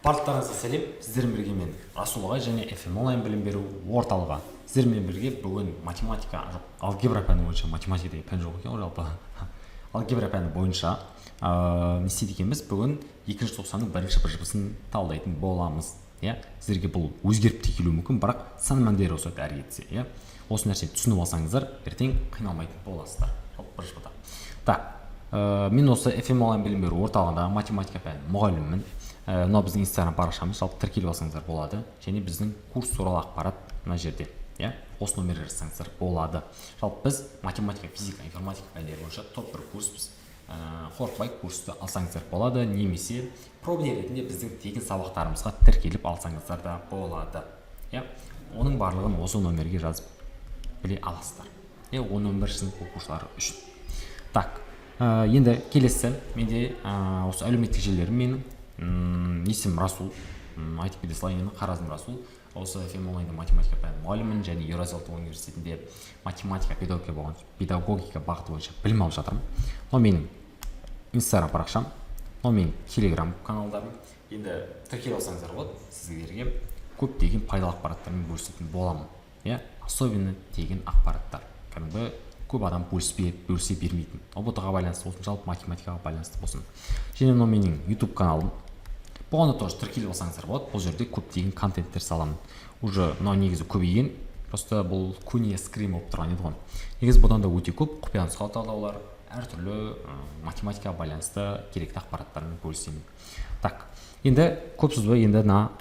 Барлықтарыңызға сәлем. Сіздермен бірге мен Расул ағай және FM онлайн білім беру орталығы. Сіздермен бірге бүгін математика, алгебра пәні бойынша, математика деген пән жоқ екен ғой жалпы. Алгебра пәні бойынша не істейді екенбіз? Бүгін екінші тоқсанның бірінші бір жыбысын талдайтын боламыз. Сіздерге бұл өзгеріп те келуі мүмкін, бірақ сан мәндері осы әрі кетсе. Осы нәрсені түсініп алсаңыздар, ертең қиналмайтын боласыздар. Жалпы бір жыбыда. Так, мен осы FM онлайн білім беру орталығындағы математика пәні мұғалімімін. Мынау біздің инстаграм парақшамыз, жалпы тіркеліп алсаңыздар болады, және біздің курс туралы ақпарат мына жерде, осы номерге жазсаңыздар болады. Жалпы біз математика, физика, информатика пәндері бойынша топ бір курспыз. Қорықпай курсты алсаңыздар болады, немесе пробный ретінде біздің тегін сабақтарымызға тіркеліп алсаңыздар да болады. Оның барлығын осы номерге жазып біле аласыздар. 11 сынып оқушылары үшін. Так, енді келесі менде осы әлеуметтік желілерім менің есім Расул, айтып кете салайын, Қаразым Расул. Осы FM онлайнда математика пәні мұғалімімін және Еуразия ұлттық университетінде математика педагогика бағыты бойынша білім алып жатырмын. Мынау менің инстаграм парақшам, мынау менің телеграм каналдарым. Енді тіркеліп алсаңыздар болады, сіздерге көптеген пайдалы ақпараттармен бөлісетін боламын. Особенно деген ақпараттар. Кәдімгі көп адам бөлісе бермейтін. ОБТ-ға байланысты болсын, жалпы математикаға байланысты болсын. Және мынау менің YouTube каналым. Бұған да тоже тіркеліп алсаңыздар болады. Бұл жерде көптеген контенттер саламын. Уже мынау негізі көбейген. Просто бұл көне скрим болып тұрған еді ғой. Негізі бұдан да өте көп құпия нұсқалы талдаулар, әртүрлі математикаға байланысты керекті ақпараттармен бөлісемін. Так, енді көп сөзбай енді мына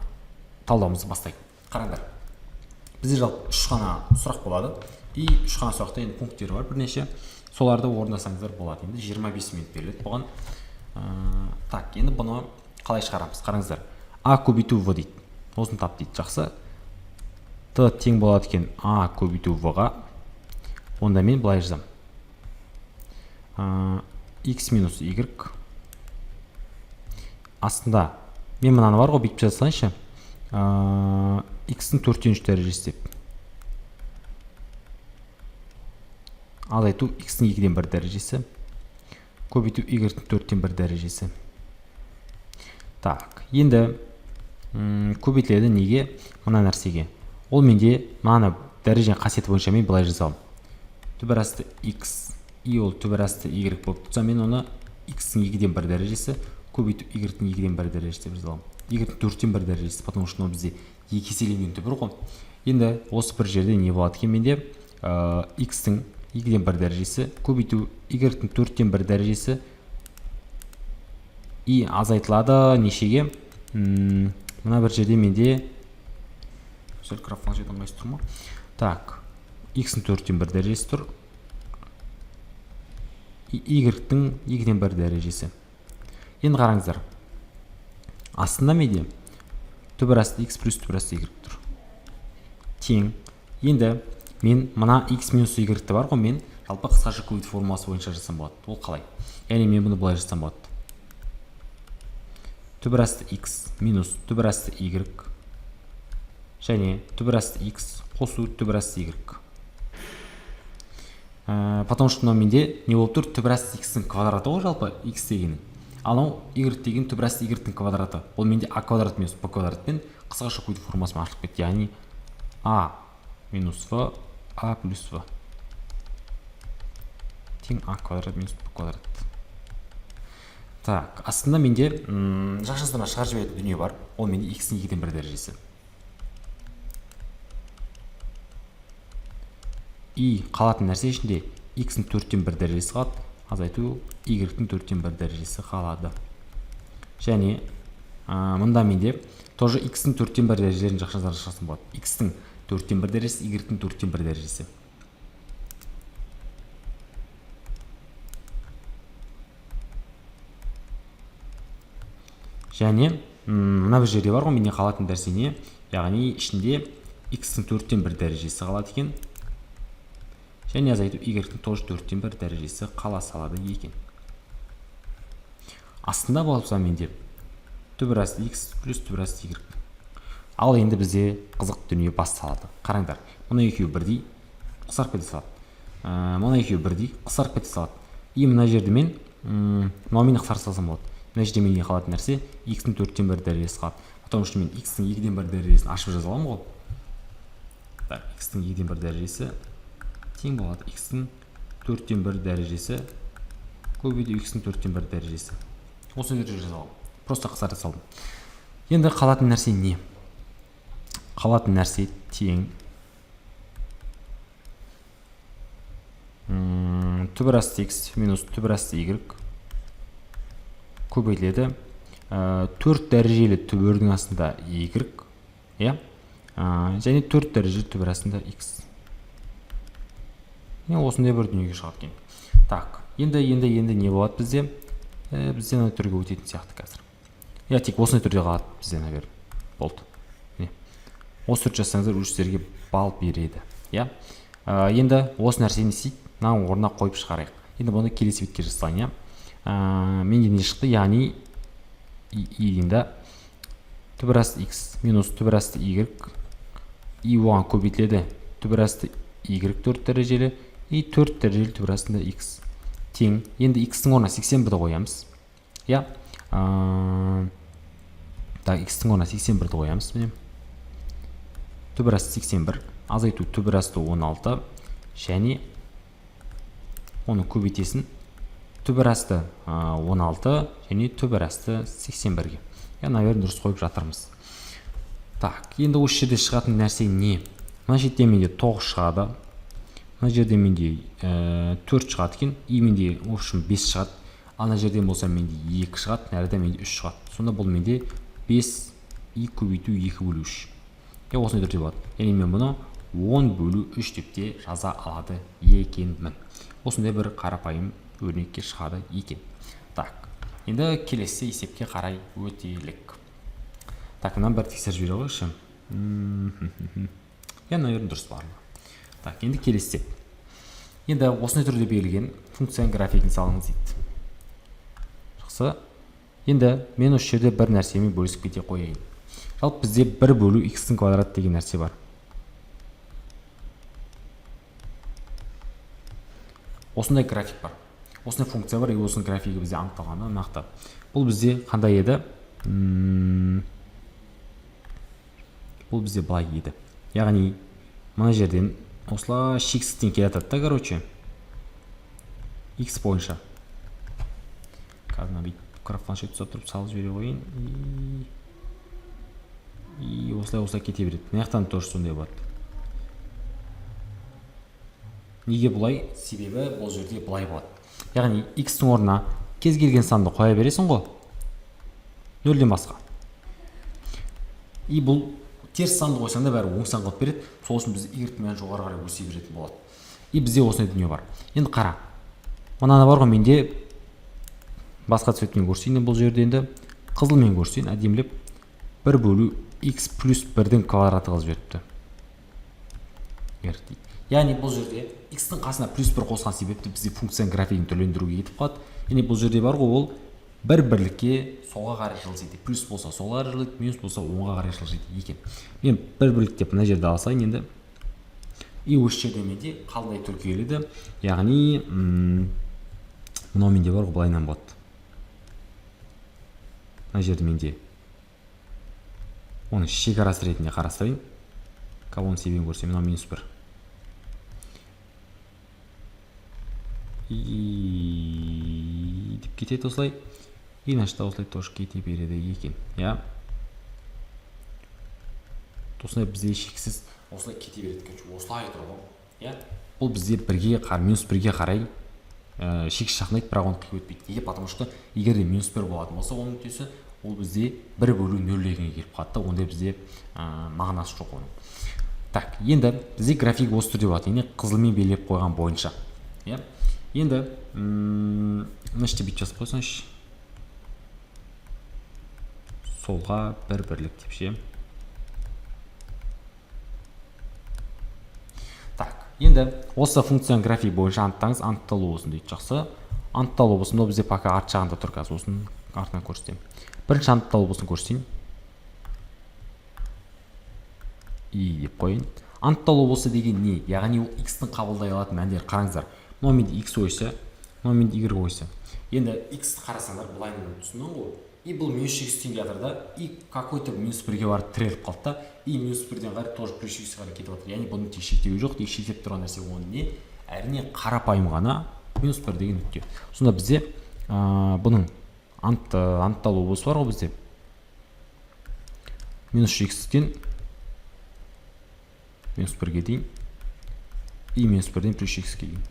талдауымызды бастайық. Қараңдар. Бізде жалпы 3 қана сұрақ болады. И 3 қана сұрақта енді пункттері бар бірнеше. Соларды орындасаңыздар болады. Енді 25 минут беріледі бұған. Так, енді бұны қалай шығарамыз? Қараңыздар. А көбейту В дейді. Осыны тап дейді. Жақсы. Т тең болады екен А көбейту В-ға. Онда мен былай жазам. X минус Y. Астында мен мынаны бар ғой, бүйтіп жаза салайыншы. X-дің 4-3 дәрежесі деп. Азайту X-дің 2-ден 1 дәрежесі. Көбейту Y-дің 4-ден 1 дәрежесі. Так, енді көбейтіледі неге? Мына нәрсеге. Ол менде мына дәреженің қасиеті бойынша мен былай жазамын. Түбірасты X, и ол түбірасты Y болып тұрса, мен оны X-дің 2-ден 1 дәрежесі, көбейту Y-дің 2-ден 1 дәрежесі деп жазамын. Y-дің 4-ден 1 дәрежесі, потому что бізде 2 еселенген түбір ғой. Енді осы бір жерде не болады екен менде? X-дің 2-ден 1 дәрежесі, көбейту Y-дің 4-ден 1 дәрежесі и азайтылады нешеге? Мына бір жерде менде сәл графикаға жете алмайсыз тұр ма? Так, X-дің 4-ден 1 дәрежесі тұр. Y-дің 2-ден 1 дәрежесі. Енді қараңыздар. Астында менде түбірасты X плюс түбірасты Y тұр. Тең. Енді мен мына X минус Y-ті бар ғой, мен жалпы қысқаша көбейту формуласы бойынша жасасам болады. Ол қалай? Яғни мен бұны былай жасасам болады. Түбірасты X минус түбірасты Y және түбірасты X қосу түбірасты Y. Потому что мынау менде не болып тұр? Түбірасты X-дің квадраты ғой жалпы X дегені. Ал Y деген түбірасты Y-дің квадраты. Ол менде А квадрат минус Б квадратпен қысқаша көбейту формуласымен ашылып кетті. Яғни А минус В, А плюс В тең А квадрат минус Б квадрат. Так, астында менде жақшасына шығарып жіберетін дүние бар. Ол менде X-дің 2-ден 1 дәрежесі. И қалатын нәрсе ішінде X-дің 4-ден 1 дәрежесі қалады. Азайту Y-дің 4-ден 1 дәрежесі қалады. Және мұнда менде тоже X-дің 4-ден 1 дәрежелерін жақшасына шығарсам болады. X-дің 4-ден 1 дәрежесі, Y-дің 4-ден 1 дәрежесі. Және мына бір жерде бар ғой, менде қалатын нәрсе не? Яғни ішінде X-дің 4-ден 1 дәрежесі қалады екен. Және азайту Y-дің тоже 4-ден 1 дәрежесі қала салады екен. Астында болса менде түбірасты X плюс түбірасты Y. Ал енді бізде қызық дүние басталады. Қараңдар, мұны екеуі бірдей қысарып кете салады. Мұны екеуі бірдей қысарып кете салады. И мына жерде мен мынаумен қысарып салсам болады. мына жерде менде қалатын нәрсе x-тің 4-тен 1 дәрежесі қалады. Потому что мен x-тің 2-ден 1 дәрежесін ашып жаза аламын ғой. Так, x-тің 2-ден 1 дәрежесі тең болады x-тің 4-тен 1 дәрежесі көбейту x-тің 4-тен 1 дәрежесі. Осы жерде жаза аламын. Просто қысқарта салдым. Енді қалатын нәрсе не? Қалатын нәрсе тең түбір асты x минус түбір асты y көбейтіледі 4 дәрежелі түбірдің астында y, және 4 дәрежелі түбір астында x. Осындай бір дүниеге шығады екен. Так, енді не болады бізде? Бізде мына түрге өтетін сияқты қазір. Тек осындай түрде қалады бізде, наверное. Болды. Осы түрде жасаңыздар, сіздерге балл береді. Енді осы нәрсені істейді, мына орнына қойып шығарайық. Енді бұны келесі бетке жасайын. Менде не шықты? Яғни и-ді түбір асты x минус түбір асты y, и оған көбейтіледі түбір асты y 4 дәрежелі, и 4 дәрежелі түбір астында x тең. Енді x-тің орнына 81-ді қоямыз. Так, x-тің орнына 81-ді қоямыз. Түбір асты 81, азайту түбір асты 16, және оны көбейтесін түбір асты 16 және түбір асты 81-ге. Наверное, дұрыс қойып жатырмыз. Так, енді осы жерде шығатын нәрсе не? Мына жерде менде 9 шығады. Мына жерде менде 4 шығады екен. И менде в общем 5 шығады. Ана жерден болса менде 2 шығады, нәрде менде 3 шығады. Сонда бұл менде 5 и көбейту 2 бөлу 3. Осындай түрде болады. Яғни мен бұны 10 бөлу 3 деп те жаза алады екенмін. Осындай бір қарапайым өрнекке шығады екен. Так, енді келесі есепке қарай өтелік. Так, мынаны бір тексеріп жібере қойшы. Наверное, дұрыс бар. Так, енді келесі есеп. Енді осындай түрде берілген функцияның графигін салыңыз дейді. Жақсы. Енді мен осы жерде бір нәрсемен бөлісіп кете қояйын. Жалпы бізде 1 бөлу x-тің квадрат деген нәрсе бар. Осындай график бар. Осындай функция бар, и осының графигі бізде анықталғаны нақты. Бұл бізде қандай еді? Бұл бізде былай еді. Яғни мына жерден осылай шексізден келатады да, короче. X бойынша. Қазір бүйтіп планшет ұстап тұрып салып жібере қойын. И осылай кете береді. Мына жақтан тоже сондай болады. Неге бұлай? Себебі бұл жерде бұлай болады. Яғни x-тің орнына кез келген санды қоя бересің ғой. 0-ден басқа. И бұл теріс санды қойсаң да бәрі оң сан қылып береді. Сол үшін біз y-мен жоғары қарай өсе беретін болады. И бізде осындай дүние бар. Енді қара. Мынаны бар ғой, менде басқа цветпен көрсетейін. Бұл жерде енді қызылмен көрсетейін, әдемілеп 1 бөлу x плюс 1-дің квадраты қылып жіберіпті. Яғни бұл жерде x-тің қасына плюс 1 қосқан себепті бізде функцияның графигін түрлендіруге кетіп қалады. Яғни бұл жерде бар ғой, ол бір бірлікке солға қарай жылжиды. Плюс болса солға қарай жылжиды, минус болса оңға қарай жылжиды екен. Мен бір бірлік деп мына жерде алсайын енді. И осы жерде менде қалдай түр келеді. Яғни мынау менде бар ғой, былайынан болады. Мына жерде менде оны шекарасы ретінде қарастырайын. Кавон себебін көрсем, мынау минус 1. И деп кетеді осылай. И нашта осылай тоже кете береді екен. Осылай бізде шексіз осылай кете береді. Осылай тұр ғой. Бұл бізде минус 1-ге қарай шексіз жақындайды, бірақ оны қиып өтпейді. Неге? Потому что егер де минус 1 болатын болса, оның нүктесі ол бізде 1 бөлу 0-ден келіп қалады. Онда бізде мағынасы жоқ оның. Так, енді бізде график осы түрде болады. Енді қызылмен белгілеп қойған бойынша. Енді мына жерде бүйтіп жазып қойсаңызшы. Солға бір бірлік деп ше. Так, енді осы функцияның график бойынша анықтаңыз, анықталу болсын дейді. Жақсы. Анықталу болсын, ол бізде пока арт жағында тұр, қазір осының артынан көрсетемін. Бірінші анықталу болсын көрсетейін. И деп қойын. Анықталу болса деген не? Яғни ол x-тің қабылдай алатын мәндер. Қараңыздар. Мынау менде x ойса, мынау менде y ойса. Енді x қарасаңдар былайынан түсіндің ғой. И бұл минус x теңге жатыр да, и какой-то минус 1-ге барып тіреліп қалды да, и минус 1-ден қарай тоже плюс x қарай кетіп жатыр. Яғни бұның тек шектеуі жоқ, тек шектеп тұрған нәрсе оның не? Әрине қарапайым ғана минус 1 деген нүкте. Сонда бізде бұның анықталу болысы бар ғой бізде. Минус x-тен минус 1-ге дейін и минус 1-ден плюс x-ге дейін.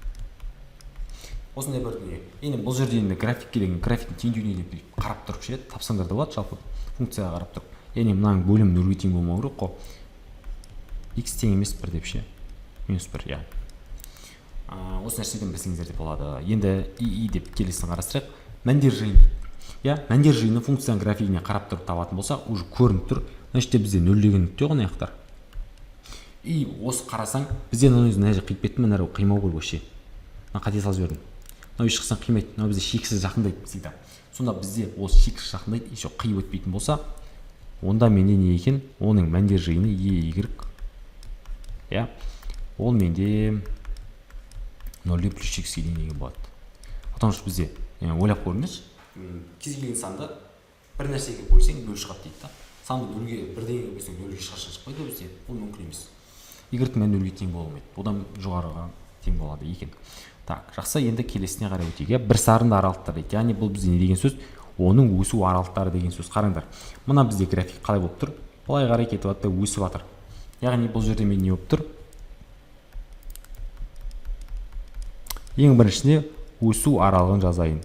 Осындай бір дүние. Енді бұл жерде енді графикке деген графиктің теңдеуіне деп қарап тұрып ше, тапсаңдар да болады жалпы функцияға қарап тұрып. Яғни мынаның бөлім 0-ге тең болмау керек қой. X тең емес 1 деп ше. Минус 1, иә. Осы нәрседен білсеңіздер де болады. Енді и деп келесін қарастырайық. Мәндер жиыны. Иә, мәндер жиыны функцияның графигіне қарап тұрып табатын болсақ, уже көрініп тұр. Значит, бізде 0 деген нүкте ғой аяқтар. И осы қарасаң, бізде мына жерде қиып кетті, мына қимау керек ше. Мына қате салып жібердім. Мынау еш қысаң қимайды, мынау бізде шексіз жақындайды всегда. Сонда бізде осы шексіз жақындайды, еще қиып өтпейтін болса, онда менде не екен? Оның мәндер жиыны y. Иә, ол менде 0 плюс x-ге дейін деген болады. Потому что бізде ойлап көріңізші, кез келген санды бір нәрсеге бөлсең 0 шығады дейді да. Санды 0-ге бірдеңеге бөлсең 0-ге ешқашан шықпайды бізде. Ол мүмкін емес. Y-тің мәні 0-ге тең болмайды. Одан жоғарыға тең болады екен. Так, жақсы, енді келесіне қарай өтейік. Бір сарынды аралықтар дейді. Яғни бұл бізде не деген сөз? Оның өсу аралықтары деген сөз. Қараңдар. Мына бізде график қалай болып тұр? Былай қарай кетіп жатыр, өсіп жатыр. Яғни бұл жерде мен не болып тұр? Ең біріншінде өсу аралығын жазайын.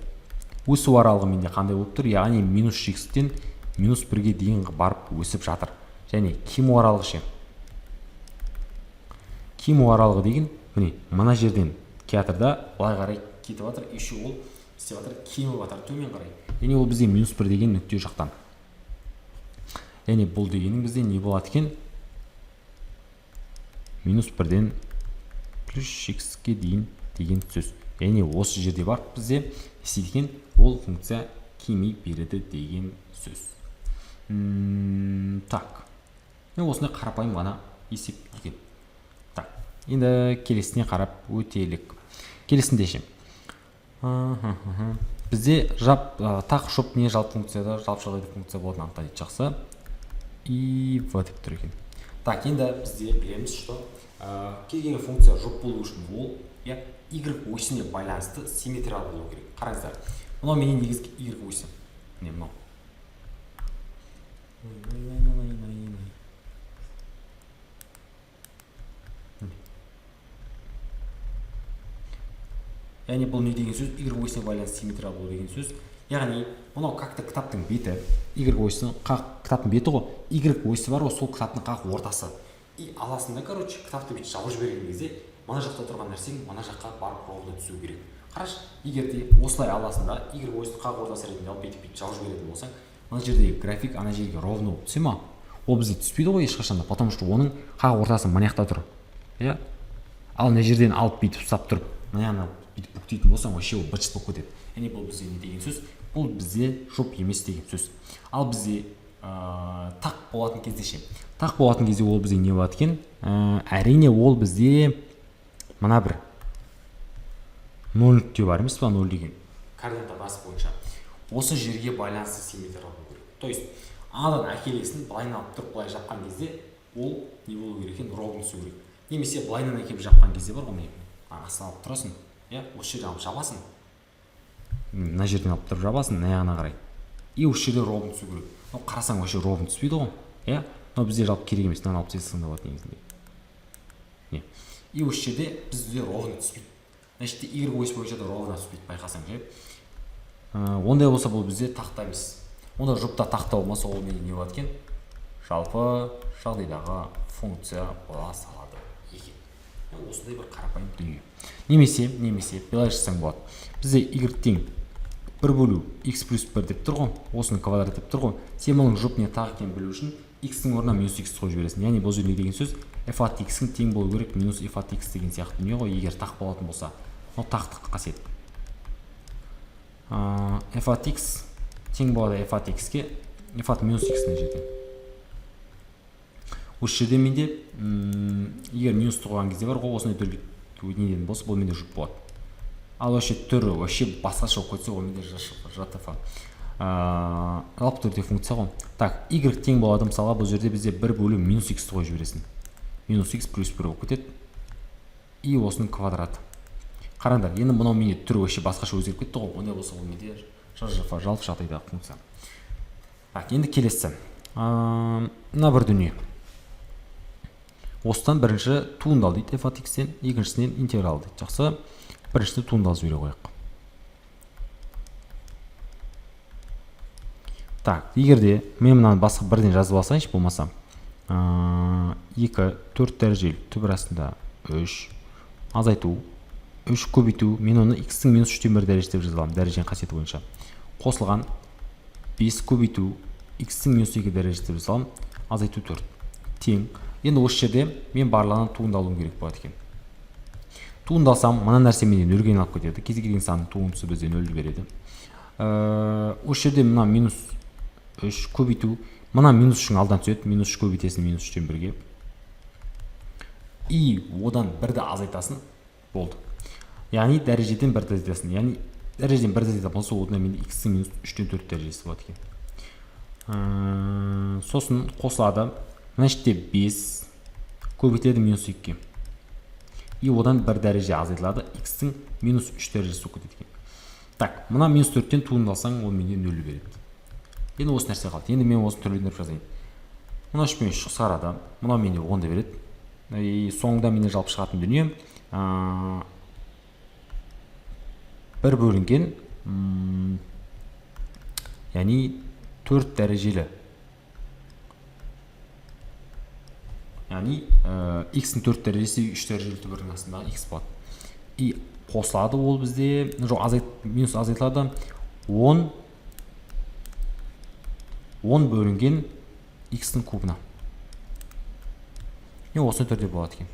Өсу аралығы менде қандай болып тұр? Яғни минус x-тен минус 1-ге дейін барып өсіп жатыр. Және кему аралығы ше. Кему аралығы деген, міне, мына жерден театрда былай қарай кетіп жатыр, еще ол істеп жатыр, кеміп жатыр төмен қарай. Яғни ол бізде минус 1 деген нүкте жақтан. Яғни бұл дегенің бізде не болады екен? Минус 1-ден плюс x-ге дейін деген сөз. Яғни осы жерде бар бізде істейді ол функция кеми береді деген сөз. Так. Осындай қарапайым ғана есеп екен. Так. Енді келесіне қарап өтелік. Келесінде ше. Бізде тақ жоп не жалпы функцияда, жалпы жағдайда функция болатын анықтайды. Жақсы. И вот деп тұр екен. Так, енді бізде білеміз, что келген функция жоп болу үшін ол, я y осіне байланысты симметриялы болу керек. Қараңыздар. Мынау менен негізгі y осі. Не мынау. Яғни бұл не деген сөз? Y осіне байланысты симметриялы болу деген сөз. Яғни мынау как-то кітаптың беті, y осінің кітаптың беті ғой, y осі бар ғой, сол кітаптың қақ ортасы. И аласында, короче, кітапты бүйтіп жауып жіберген кезде, мына жақта тұрған нәрсең мына жаққа барып ровно түсу керек. Қараш, егер де осылай аласында y осының қақ ортасы ретінде алып бүйтіп жауып жіберетін болсаң, мына жердегі график ана жерге ровно түсе ма? Ол бізде түспейді ғой ешқашанда, потому что оның қақ ортасы мына жақта тұр. Иә? Ал мына жерден алып бүйтіп ұстап тұрып, мына бүйтіп бүктейтін болсаң, вообще ол быт-шыт болып кетеді. Яғни бұл бізде не деген сөз? Бұл бізде жоп емес деген сөз. Ал бізде тақ болатын кезде ше. Тақ болатын кезде ол бізде не болады екен? Әрине ол бізде мына бір 0 нүкте бар емес па, 0 деген координата басы бойынша. Осы жерге байланысты симметриялы болу керек. То есть анадан әкелесін былайынан алып тұрып былай жапқан кезде ол не болу керек екен? Ровно түсу керек. Немесе былайынан әкеліп жапқан кезде бар ғой, астынан алып тұрасың. Иә, осы жерден алып жабасың. Мына жерден алып тұрып жабасың, мына жағына қарай. И осы жерде ровно түсу керек. Қарасаң вообще ровно түспейді ғой. Иә? Но бізде жалпы керек емес, мынаны алып тастасаң да болады негізінде. Не. И осы жерде бізде ровно түспейді. Значит, y ось бойынша да ровно түспейді, байқасаң ше. Ондай болса бұл бізде тақта емес. Онда жұпта тақта болмаса ол не болады екен? Жалпы жағдайдағы функция бола салады екен. Осындай бір қарапайым дүние. Немесе былай жасасаң болады. Бізде y тең 1 бөлу x плюс 1 деп тұр ғой, осының квадрат деп тұр ғой. Сен мұның жұп не тақ екенін білу үшін x-ің орнына минус x қойып жібересің. Яғни бұл жерде деген сөз f от x-ің тең болу керек минус f от x деген сияқты дүние ғой, егер тақ болатын болса. Ол тақтық қасиет. F от x тең болады f от x-ке, f от минус x мына жерде. Осы жерде менде егер минус қойған кезде бар ғой, осындай түрде неден болса, бұл менде жұп болады. ал вообще түрі вообще басқаша болып кетсе ол менде жтф жалпы түрде функция ғой. Так, y тең болады мысалға бұл жерде бізде 1 бөлу минус x қойып жібересің. Минус x плюс 1 болып кетеді. И осының квадраты. Қараңдар, енді мынау менде түрі вообще басқаша өзгеріп кетті ғой. Ондай болса ол менде жтф жалпы жағдайдағы функция. Так, енді келесі. Мына бір дүние. Осыдан бірінші туындал дейді f от x-тен, екіншісінен интеграл дейді. Жақсы, біріншісі туындал жібере қояйық. Так, егерде мен мынаны басқа бірден жазып алсайыншы болмаса, 2 4 дәрежелі түбір астында 3 азайту, 3 көбейту, мен оны x-тің минус 3-тен 1 дәреже деп жаза аламын, дәреженің қасиеті бойынша. Қосылған 5 көбейту, x-тің минус 2 дәреже деп жаза аламын, азайту 4 тең. Енді осы жерде мен барлығынан туындалуым керек болады екен. Туындалсам, мына нәрсе менен нөлге айналып кетеді. Кез келген санның туындысы бізде нөлді береді. Осы жерде мына минус 3 көбейту, мына минус 3-ің алдан түседі, минус 3 көбейтесің минус 3-тен 1-ге. И одан 1-ді азайтасың, болды. Яғни дәрежеден 1-ді азайтасың. Яғни дәрежеден 1-ді азайтасың болса, одан менде x-тің минус 3-тен 4 дәрежесі болады екен. Сосын қосылады. Мына жерде 5 көбейтеді минус 2-ге. И одан 1 дәреже азайтылады, x-тің минус 3 дәрежесі болып кетеді екен. Так, мына минус 4-тен туындалсаң, ол менде 0 береді. Енді осы нәрсе қалды. Енді мен осыны түрлендіріп жазайын. Мына 3 мен шығарады. Мына менде 10-ды береді. И соңында менде жалпы шығатын дүние 1 бөлінген, яғни 4 дәрежелі. Яғни x-ің 4 дәрежесі 3 дәрежелі түбірдің астындағы x болады. И қосылады ол бізде, минус азайтылады 10 бөлінген x-тің кубына. Осы түрде болады екен.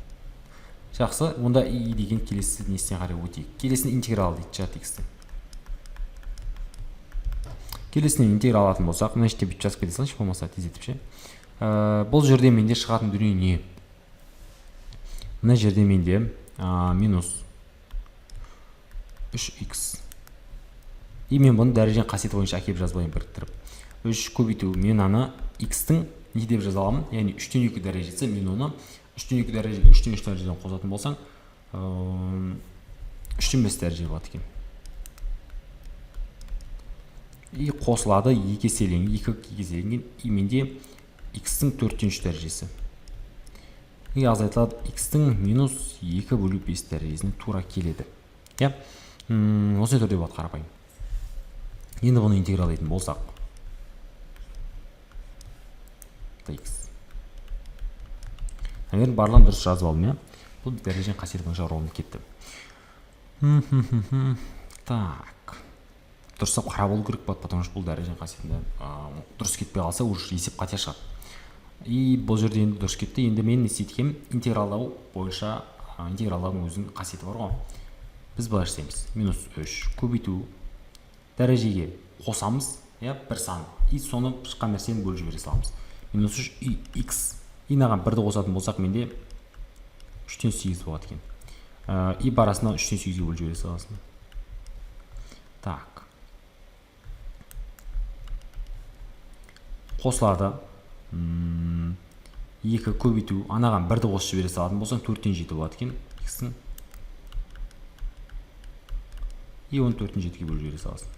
Жақсы, онда и деген келесі несіне қарай өтейік. Келесіне интеграл дейді жат x-тің. Келесіне интеграл алатын болсақ, мына жерде бүйтіп жазып кете салайыншы, болмаса тездетіп ше. Бұл жерде менде шығатын дүние не? Мына жерде менде минус 3x. И мен бұны дәреженің қасиеті бойынша әкеліп жазбайын біріктіріп. 3 көбейту, мен аны x-тің не деп жаза аламын? Яғни 3-тен 2 дәрежесі, мен оны 3-тен 2 дәрежеге 3-тен 3 дәрежеден қосатын болсаң, 3-тен 5 дәреже болады екен. И қосылады 2 еселенген, и менде x-тің 4-тен 3 дәрежесі. И азайтылады x-тің минус 2 бөлу 5 дәрежесіне тура келеді. Осы түрде болады қарапайым. Енді бұны интегралайтын болсақ. x. Әгер барлығын дұрыс жазып алдым, бұл дәреженің қасиеті бойынша ровно кетті. Так. Дұрыстап қарап болу керек болады, потому что бұл дәреженің қасиетінде дұрыс кетпей қалса, уже есеп қате шығады. И бұл жерде енді дұрыс кетті. Енді мен істеткем интегралдау бойынша интегралдаудың өзінің қасиеті бар ғой. Біз былай жасаймыз. Минус 3 көбейту дәрежеге қосамыз, бір сан. И соны шыққан нәрсені бөліп жібере саламыз. Минус 3 x. И наған 1-ді қосатын болсақ, менде 3-тен 8 болады екен. И барасына 3-тен 8-ге бөліп жібере саласың. Так. Қосылады. 2 көбейту, анаған 1-ді қосып жібере салатын болсаң, 4-тен 7 болады екен. X-тің. И оны 4-тен 7-ге бөліп жібере саласың.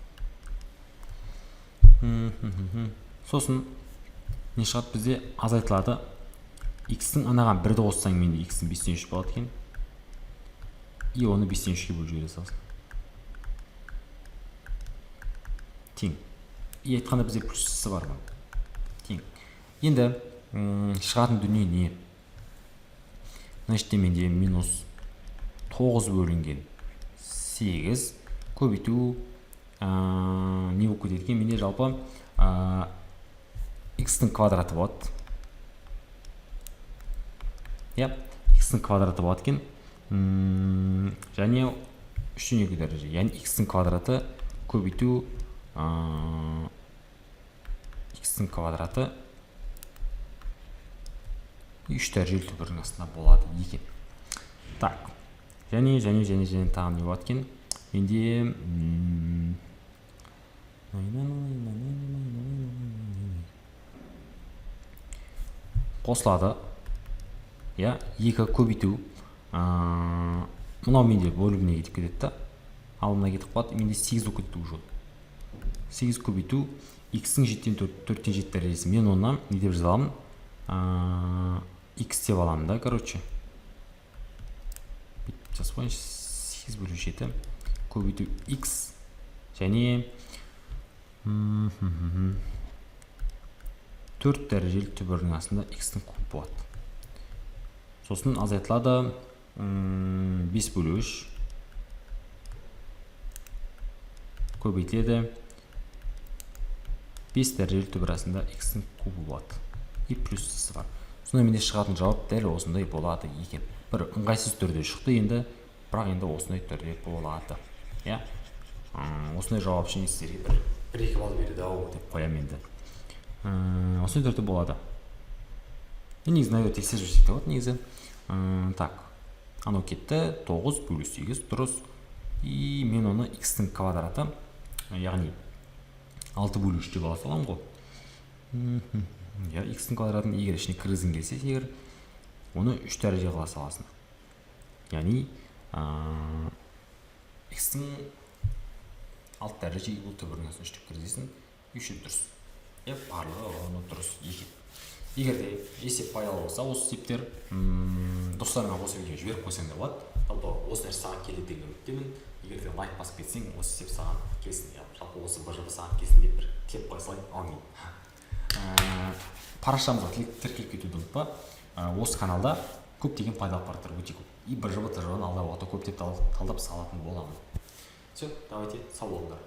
Сосын не шығады бізде? Азайтылады. X-тің анаған 1-ді қоссаң, менде X-тің 5-тен 3 болады екен. И оны 5-тен 3-ге бөліп жібере саласың. Тең. И айтқанда бізде плюсысы бар ма? Тең. Енді шығатын дүние не? Мына жерде менде минус 9 бөлінген 8 көбейту не болып кетеді екен? Менде жалпы x-тің квадраты болады. X-тің квадраты болады екен. Және 3-тен 2 дәреже. Яғни x-тің квадраты көбейту x-тің квадраты 3 дәрежелі түбірдің астында болады екен. Так. Және тағы не болады екен? менде қосылады. иә, 2 көбейту мынау менде бөлігіне кетіп кетеді да, ал мына кетіп қалады, менде 8 болып кетті уже. 8 көбейту x-ің 7-тен 4-тен 7 дәрежесі. Мен оны не деп жаза аламын? X деп аламын да, короче. Жазып қойыңызшы, 8 бөлу 7 көбейту x және 4 дәрежелі түбірінің астында x-тің кубы болады. Сосын азайтылады 5 бөлу 3 көбейтеді 5 дәрежелі түбір астында x-тің кубы болады. И плюс бар. Сонда менде шығатын жауап дәл осындай болады екен. Бір ыңғайсыз түрде шықты енді, бірақ енді осындай түрде болады. Иә? Осындай жауап үшін сіздерге бір 2 балл береді-ау деп қоямын енді. Осындай түрде болады. Негізі наверное тексеріп жүрсек те болады негізі. Так, анау кетті 9 бөлу 8 дұрыс. И мен оны x-тің квадраты, яғни 6 бөлу 3 деп ала саламын ғой. X-тің квадратын егер ішіне кіргізгің келсе, егер оны 3 дәреже қыла саласың. Яғни x-тің 6 дәреже бұл түбірінің астына 3 деп кіргізесің, 3 дұрыс. Барлығы оны дұрыс екен. Егер де есеп пайдалы болса, осы есептер достарыңа осы видео жіберіп қойсаңдар болады. Жалпы осы нәрсе саған келеді деген үміттемін. Егер де лайк басып кетсең, осы есеп саған келсін. Жалпы осы БЖБ саған келсін деп бір тілеп қоя салайын, аумин. Парақшамызға тіркеліп кетуді ұмытпа. Осы каналда көптеген пайдалы ақпараттар өте көп. И БЖБ ТЖБ-ны алдағы уақытта көптеп талдап салатын боламын. Все, давайте, сау болыңдар.